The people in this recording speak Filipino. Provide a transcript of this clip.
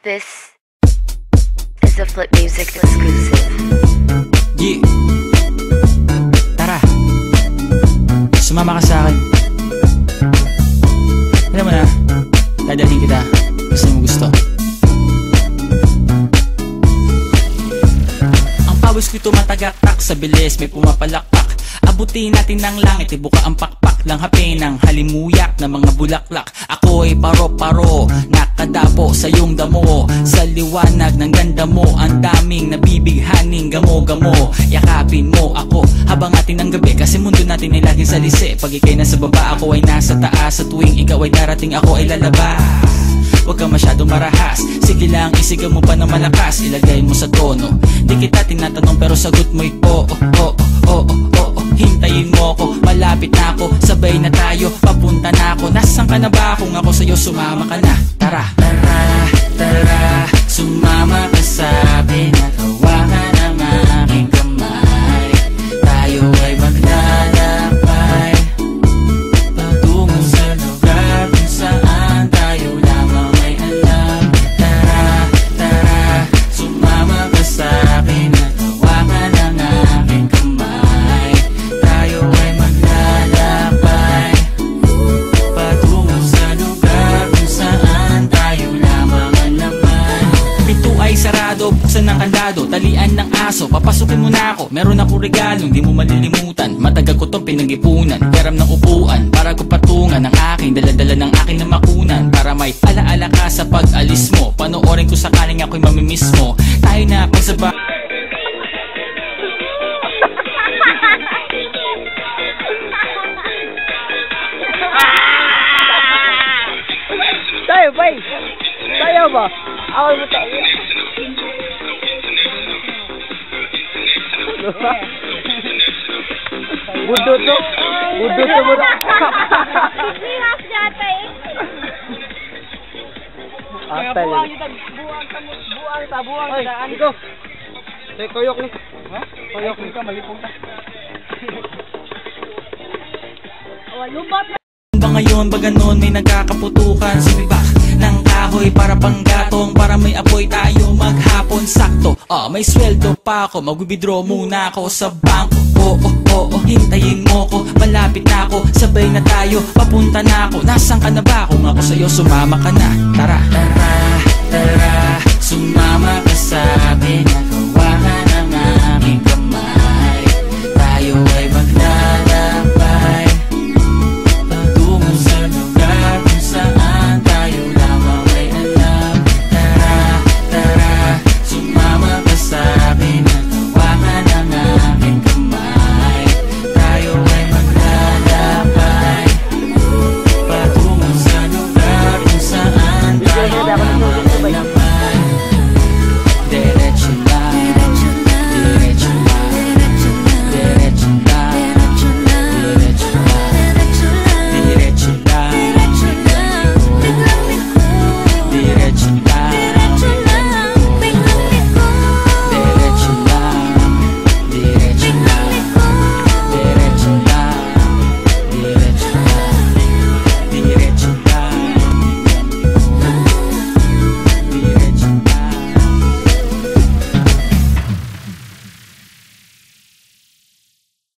This is a Flip Music exclusive. Yeah. Tara, sumama ka sa akin. Alam mo na, dadalhin kita. Gusto mo gusto. Ang pawis ko'y tumatagaktak sa bilis, may pumapalakpak. Abutin natin ng langit, ibuka ang pakpak lang hapin ng halimuyak na mga bulaklak. Ako'y paro-paro, nakadapo sa iyong damo. Sa liwanag ng ganda mo, ang daming nabibighaning gamo-gamo. Yakapin mo ako habang atin ng gabi, kasi mundo natin ay laging salisi. Pag ikay nasa baba, ako ay nasa taas. Sa tuwing ikaw ay darating, ako ay lalabas. Huwag ka masyadong marahas, sige lang isigaw mo pa na malakas. Ilagay mo sa tono, di kita tinatanong pero sagot mo'y oo, oo, oo, oo. Hintayin mo ako, malapit na ako, sabay na tayo, papunta na ako. Nasaan ka na ba? Kung ako sa'yo, sumama ka na. Tara, tara, tara, sumama ka sa'kin at hawakan ang aking kamay. Tayo ay maglalakbay patungo sa lugar kung saan tayo lamang ay alam. Tara, tara, sumama ka sa'kin at hawakan ang aking kamay. Tayo ay maglalakbay patungo sa lugar kung saan tayo lamang ang laman. Pinto ay sarado, buksan ng kandado, talian ng aso, papasukin mo na ako. Meron ako regalong di mo malilimutan. Matagal ko tong pinag-ipunan, peram ng upuan para ko patungan ang aking daladala ng aking namakunan. Para may alaala ka sa pag-alis mo, panoorin ko sakaling ako'y mamimiss mo. Tayo na pagsaba. Tayo, bay! Tayo ba? Ako mo tayo. Budot to? Budot to mo na? Sihas dati eh. Atal. Buwang Ay, ikaw. Tay, koyok ni. Ha? Koyok ni ka, malipong ka. Lubat na. Ba ngayon, ba ganon, may nagkakaputukan. Sumibak ng kahoy para panggatong, para may apoy tayo maghapon. Sakto, may sweldo pa ako, mag-withdraw muna ako sa bangko. Oo, oo, hintayin mo ko, malapit na ako, sabay na tayo, papunta na ako. Nasaan ka na ba? Kung ako sa'yo, sumama ka na. Tara, tara,